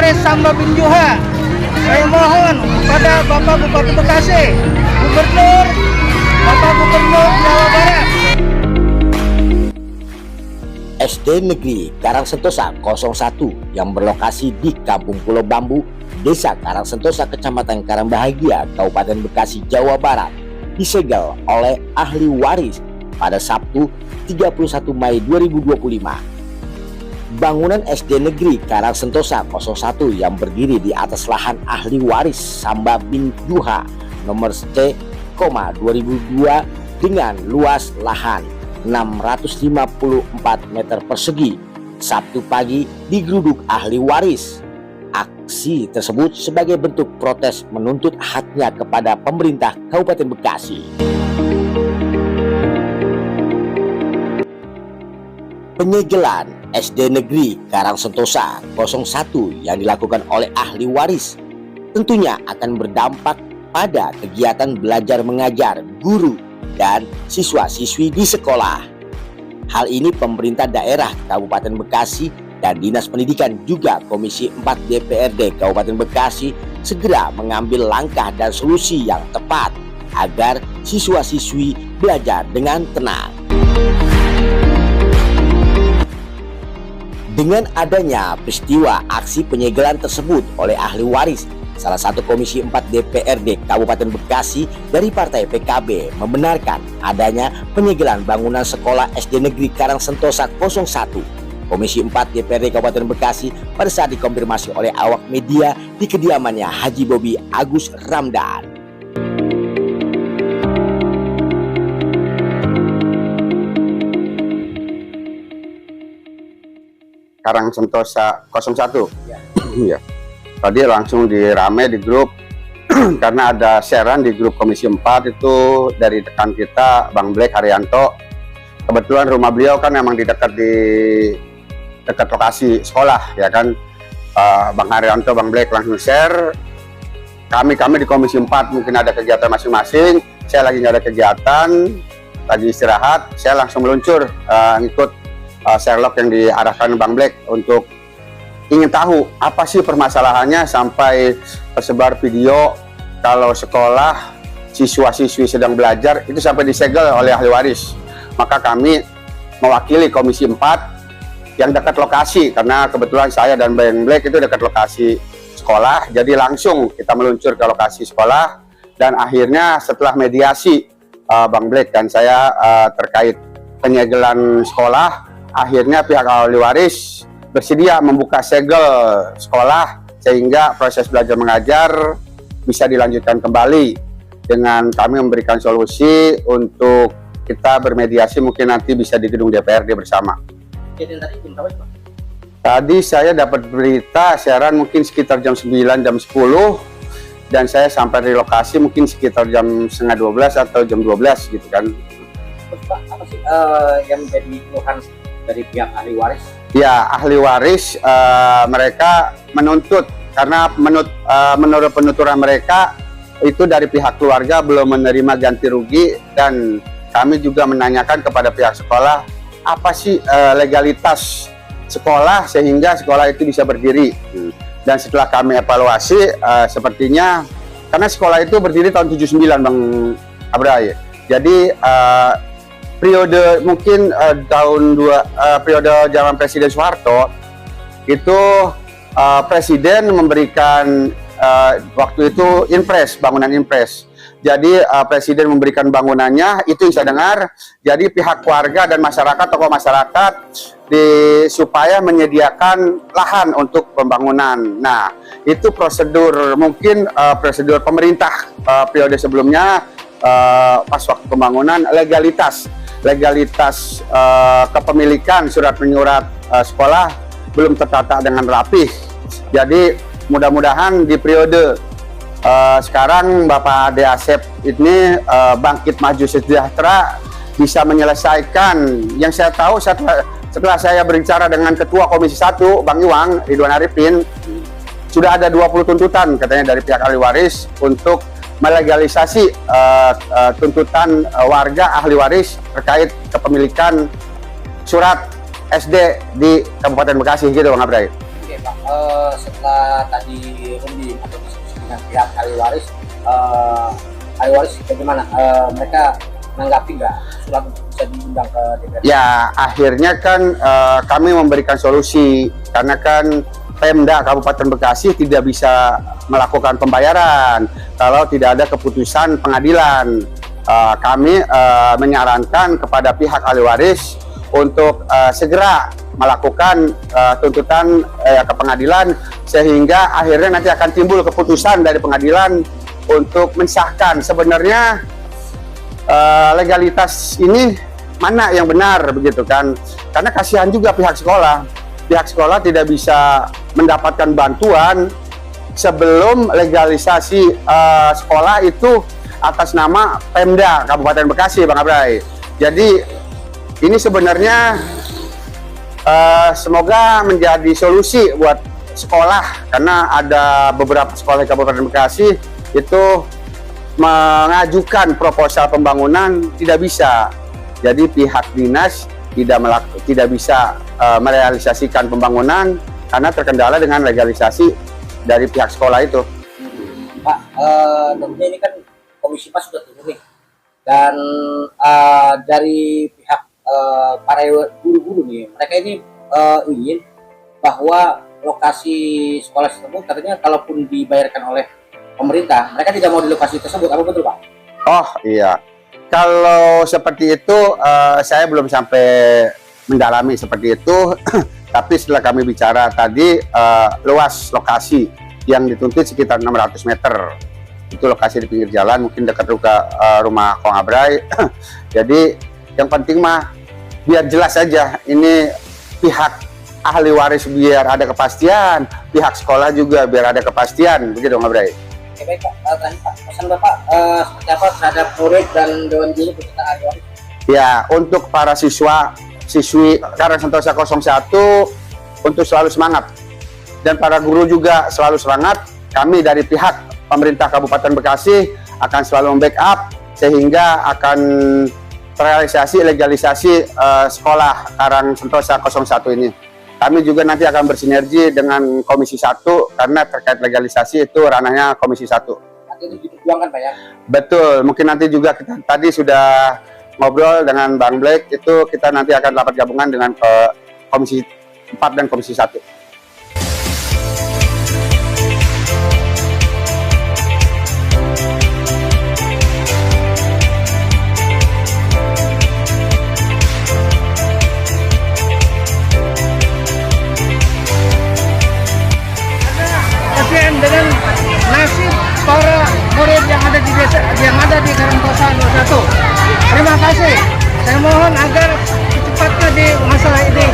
Waris Samba bin Juha. Saya mohon kepada Bapak Bupati Bekasi, Bapak Gubernur Jawa Barat. SD Negeri Karangsentosa 01 yang berlokasi di Kampung Pulau Bambu, Desa Karangsentosa, Kecamatan Karangbahagia, Kabupaten Bekasi, Jawa Barat, disegel oleh ahli waris pada Sabtu 31 Mei 2025. Bangunan SD Negeri Karangsentosa 01 yang berdiri di atas lahan ahli waris Samba bin Juha nomor C, 2002 dengan luas lahan 654 meter persegi, Sabtu pagi digeruduk ahli waris. Aksi tersebut sebagai bentuk protes menuntut haknya kepada pemerintah Kabupaten Bekasi. Penyegelan SD Negeri Karangsentosa 01 yang dilakukan oleh ahli waris tentunya akan berdampak pada kegiatan belajar mengajar guru dan siswa-siswi di sekolah. Hal ini pemerintah daerah Kabupaten Bekasi dan Dinas Pendidikan juga Komisi 4 DPRD Kabupaten Bekasi segera mengambil langkah dan solusi yang tepat agar siswa-siswi belajar dengan tenang. Dengan adanya peristiwa aksi penyegelan tersebut oleh ahli waris, salah satu Komisi 4 DPRD Kabupaten Bekasi dari Partai PKB membenarkan adanya penyegelan bangunan sekolah SD Negeri Karangsentosa 01. Komisi 4 DPRD Kabupaten Bekasi pada saat dikonfirmasi oleh awak media di kediamannya Haji Bobi Agus Ramdan. Karangsentosa 01. Ya. Tadi langsung dirame di grup karena ada sharean di grup Komisi 4 itu dari rekan kita Bang Black Haryanto. Kebetulan rumah beliau kan memang di dekat lokasi sekolah ya kan. Bang Haryanto, Bang Black langsung share. Kami di Komisi 4 mungkin ada kegiatan masing-masing. Saya lagi nggak ada kegiatan, lagi istirahat. Saya langsung meluncur ngikut Sherlock yang diarahkan Bang Black untuk ingin tahu apa sih permasalahannya sampai tersebar video kalau sekolah siswa-siswi sedang belajar itu sampai disegel oleh ahli waris. Maka kami mewakili Komisi 4 yang dekat lokasi, karena kebetulan saya dan Bang Black itu dekat lokasi sekolah, jadi langsung kita meluncur ke lokasi sekolah. Dan akhirnya setelah mediasi Bang Black dan saya terkait penyegelan sekolah, akhirnya pihak ahli waris bersedia membuka segel sekolah sehingga proses belajar mengajar bisa dilanjutkan kembali dengan kami memberikan solusi untuk kita bermediasi, mungkin nanti bisa di gedung DPRD bersama. Tadi saya dapat berita siaran mungkin sekitar jam 9, jam 10, dan saya sampai di lokasi mungkin sekitar jam setengah 12 atau jam 12 gitu kan. Terus Pak, apa sih yang menjadi keluhan dari pihak ahli waris? Ya, ahli waris mereka menuntut karena menurut penuturan mereka itu dari pihak keluarga belum menerima ganti rugi, dan kami juga menanyakan kepada pihak sekolah apa sih legalitas sekolah sehingga sekolah itu bisa berdiri. Dan setelah kami evaluasi sepertinya karena sekolah itu berdiri tahun 79 Bang Abray. Jadi periode mungkin periode zaman Presiden Soeharto itu Presiden memberikan waktu itu impres, bangunan impres. Jadi Presiden memberikan bangunannya, itu yang saya dengar. Jadi pihak keluarga dan masyarakat, tokoh masyarakat supaya menyediakan lahan untuk pembangunan. Nah, itu prosedur mungkin prosedur pemerintah periode sebelumnya pas waktu pembangunan. Legalitas kepemilikan surat menyurat sekolah belum tertata dengan rapih. Jadi mudah-mudahan di periode sekarang Bapak Ade Asep ini Bangkit Maju Sejahtera bisa menyelesaikan. Yang saya tahu setelah saya berbicara dengan Ketua Komisi 1 Bang Iwang Ridwan Arifin, sudah ada 20 tuntutan katanya dari pihak ahli waris untuk melegalisasi tuntutan warga ahli waris terkait kepemilikan surat SD di Kabupaten Bekasi gitu Bang Abray. Oke Pak, setelah tadi runding atau diskusi dengan pihak ahli waris bagaimana? Mereka menanggapi nggak surat untuk bisa diundang ke DPR? Ya, akhirnya kan kami memberikan solusi karena kan Pemda Kabupaten Bekasi tidak bisa melakukan pembayaran kalau tidak ada keputusan pengadilan. Kami menyarankan kepada pihak ahli waris untuk segera melakukan tuntutan ke pengadilan sehingga akhirnya nanti akan timbul keputusan dari pengadilan untuk mensahkan sebenarnya legalitas ini mana yang benar begitu kan, karena kasihan juga pihak sekolah tidak bisa mendapatkan bantuan sebelum legalisasi sekolah itu atas nama Pemda Kabupaten Bekasi, Bang Abrai. Jadi ini sebenarnya semoga menjadi solusi buat sekolah, karena ada beberapa sekolah di Kabupaten Bekasi itu mengajukan proposal pembangunan tidak bisa. Jadi pihak dinas tidak bisa merealisasikan pembangunan karena terkendala dengan legalisasi dari pihak sekolah itu. Pak, tentunya ini kan Komisi 4 sudah turun nih, dan dari pihak para guru-guru nih, mereka ini ingin bahwa lokasi sekolah tersebut katanya kalaupun dibayarkan oleh pemerintah, mereka tidak mau di lokasi tersebut. Apa betul, Pak? Oh iya, kalau seperti itu saya belum sampai mendalami seperti itu. Tapi setelah kami bicara tadi, luas lokasi yang dituntut sekitar 600 meter. Itu lokasi di pinggir jalan, mungkin dekat rumah Kong Abrai. Jadi yang penting mah biar jelas saja, ini pihak ahli waris biar ada kepastian, pihak sekolah juga biar ada kepastian, begitu Kong Abrai. Oke, baik Pak. Terakhir Pak, pesan Bapak seperti apa terhadap murid dan dewan guru peserta ahli waris? Ya, untuk para siswi Karang Sentosa 01 untuk selalu semangat, dan para guru juga selalu semangat. Kami dari pihak pemerintah Kabupaten Bekasi akan selalu membackup sehingga akan terrealisasi legalisasi sekolah Karang Sentosa 01 ini. Kami juga nanti akan bersinergi dengan Komisi 1 karena terkait legalisasi itu ranahnya Komisi 1. Nanti itu diperjuangkan Pak ya? Betul, mungkin nanti juga kita tadi sudah ngobrol dengan Bang Black, itu kita nanti akan rapat gabungan dengan Komisi 4 dan Komisi 1. Kasihan dengan nasib para murid yang ada di desa, yang ada di Karang Sentosa 01. Terima kasih. Saya mohon agar secepatnya di masalah ini